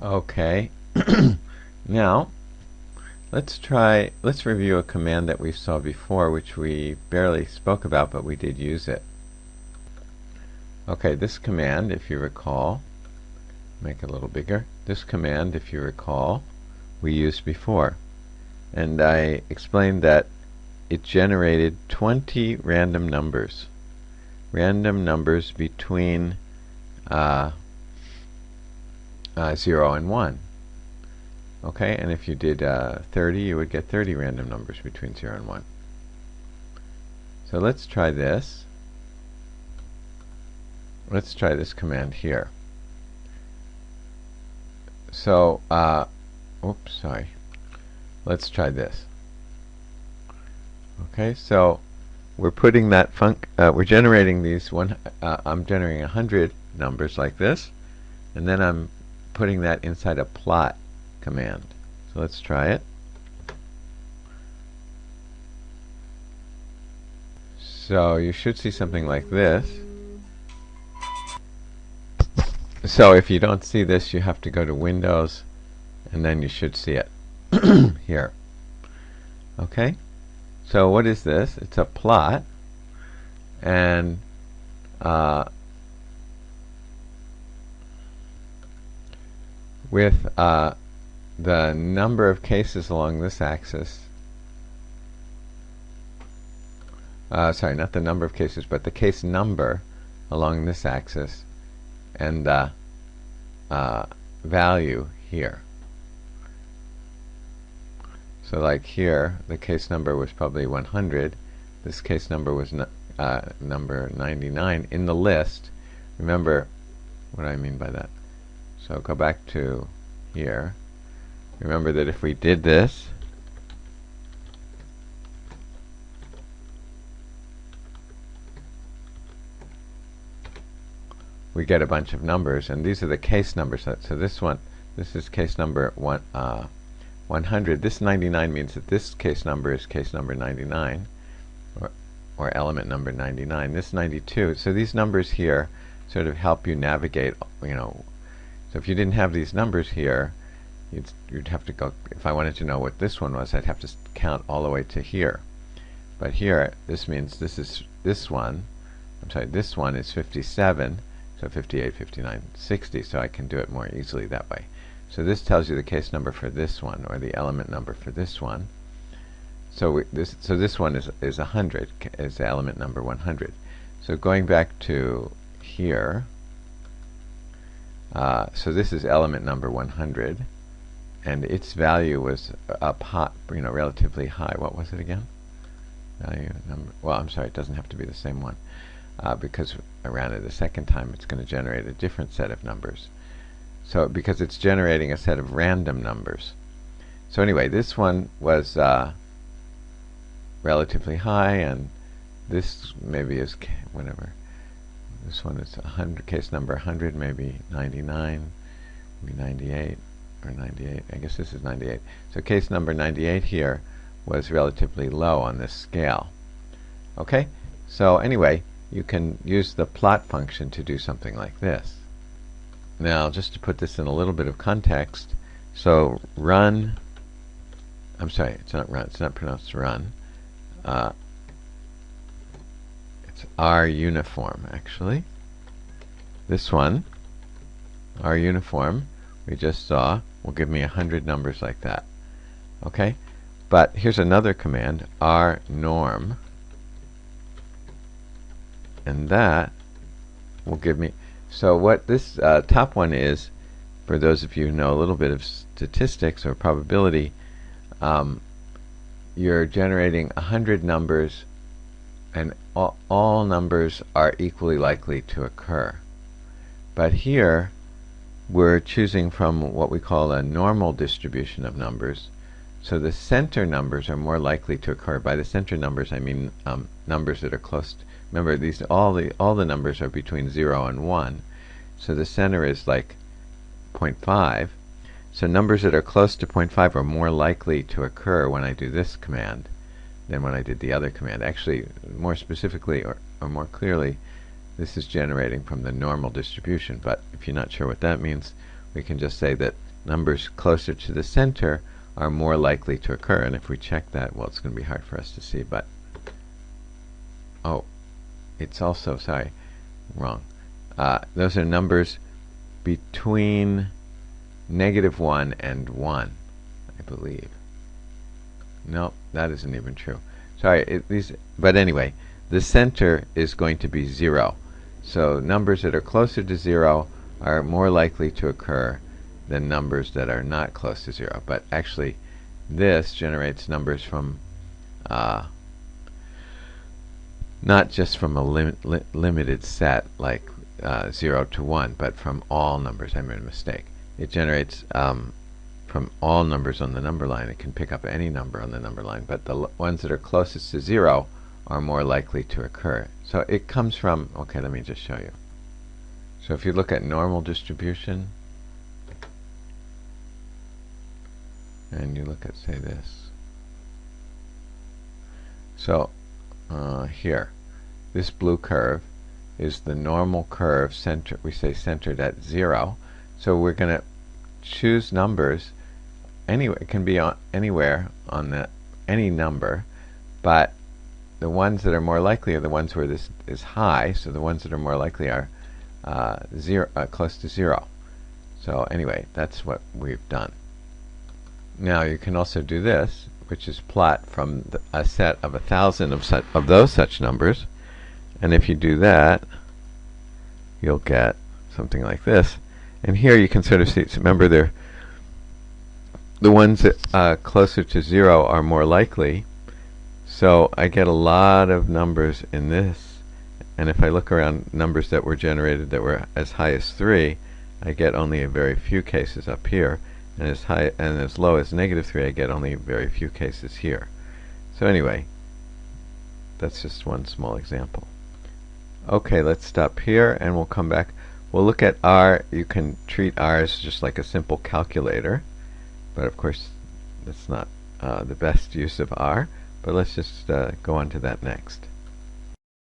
Okay. Now, let's review a command that we saw before, which we barely spoke about, but we did use it. Okay, this command, if you recall, make it a little bigger. This command, if you recall, we used before. And I explained that it generated 20 random numbers. Random numbers between 0 and 1. Okay, and if you did 30, you would get 30 random numbers between 0 and 1. So let's try this. Let's try this command here. So, oops, sorry. Let's try this. Okay, so we're putting that we're generating these I'm generating 100 numbers like this, and then I'm putting that inside a plot command. So let's try it. So you should see something like this. So if you don't see this, you have to go to Windows, and then you should see it here. Okay? So what is this? It's a plot, and with the number of cases along this axis, sorry, not the number of cases, but the case number along this axis, and the value here. So like here, the case number was probably 100. This case number was number 99 in the list. Remember what I mean by that. So go back to here. Remember that if we did this, we get a bunch of numbers, and these are the case numbers. So this is case number 100. This 99 means that this case number is case number 99, or element number 99. This 92. So these numbers here sort of help you navigate. So if you didn't have these numbers here, you'd have to go. If I wanted to know what this one was, I'd have to count all the way to here. But here, this means this one. I'm sorry, this one is 57. So 58, 59, 60. So I can do it more easily that way. So this tells you the case number for this one, or the element number for this one. So this one is 100, is the element number 100. So going back to here, so this is element number 100, and its value was up high, relatively high. What was it again? Value number. Well, I'm sorry, it doesn't have to be the same one, because I ran it a second time. It's going to generate a different set of numbers. So because it's generating a set of random numbers. So anyway, this one was relatively high, and this maybe is whatever. This one is 100, case number 100, maybe 99, maybe 98, or 98. I guess this is 98. So case number 98 here was relatively low on this scale. Okay? So anyway, you can use the plot function to do something like this. Now, just to put this in a little bit of context, so run, I'm sorry, it's not run, it's not pronounced run. It's R uniform, actually. This one, R uniform, we just saw, will give me 100 numbers like that. Okay? But here's another command, R norm, and that will give me. So what this top one is, for those of you who know a little bit of statistics or probability, you're generating 100 numbers, and all numbers are equally likely to occur. But here, we're choosing from what we call a normal distribution of numbers. So the center numbers are more likely to occur. By the center numbers, I mean numbers that are close to. Remember, all the numbers are between 0 and 1. So the center is like 0.5. So numbers that are close to 0.5 are more likely to occur when I do this command than when I did the other command. Actually, more specifically or more clearly, this is generating from the normal distribution. But if you're not sure what that means, we can just say that numbers closer to the center are more likely to occur. And if we check that, well, it's going to be hard for us to see, but oh, it's also, sorry, wrong. Those are numbers between -1 and 1, I believe. No, that isn't even true. Sorry, but anyway, the center is going to be 0. So numbers that are closer to 0 are more likely to occur than numbers that are not close to 0. But actually, this generates numbers from not just from a limited set like 0 to 1, but from all numbers. I made a mistake. It generates from all numbers on the number line. It can pick up any number on the number line, but the ones that are closest to 0 are more likely to occur. So it comes from, okay, let me just show you. So if you look at normal distribution, and you look at, say, this. So here, this blue curve is the normal curve, we say centered at 0. So we're going to choose numbers anywhere. It can be anywhere on any number, but the ones that are more likely are the ones where this is high. So the ones that are more likely are close to 0. So anyway, that's what we've done. Now you can also do this, which is plot from a set of 1,000 of those such numbers. And if you do that, you'll get something like this. And here you can sort of see, remember, the ones that closer to 0 are more likely. So I get a lot of numbers in this. And if I look around numbers that were generated that were as high as 3, I get only a very few cases up here. And as high and as low as -3, I get only very few cases here. So anyway, that's just one small example. Okay, let's stop here and we'll come back. We'll look at R. You can treat R as just like a simple calculator, but of course that's not the best use of R. But let's just go on to that next.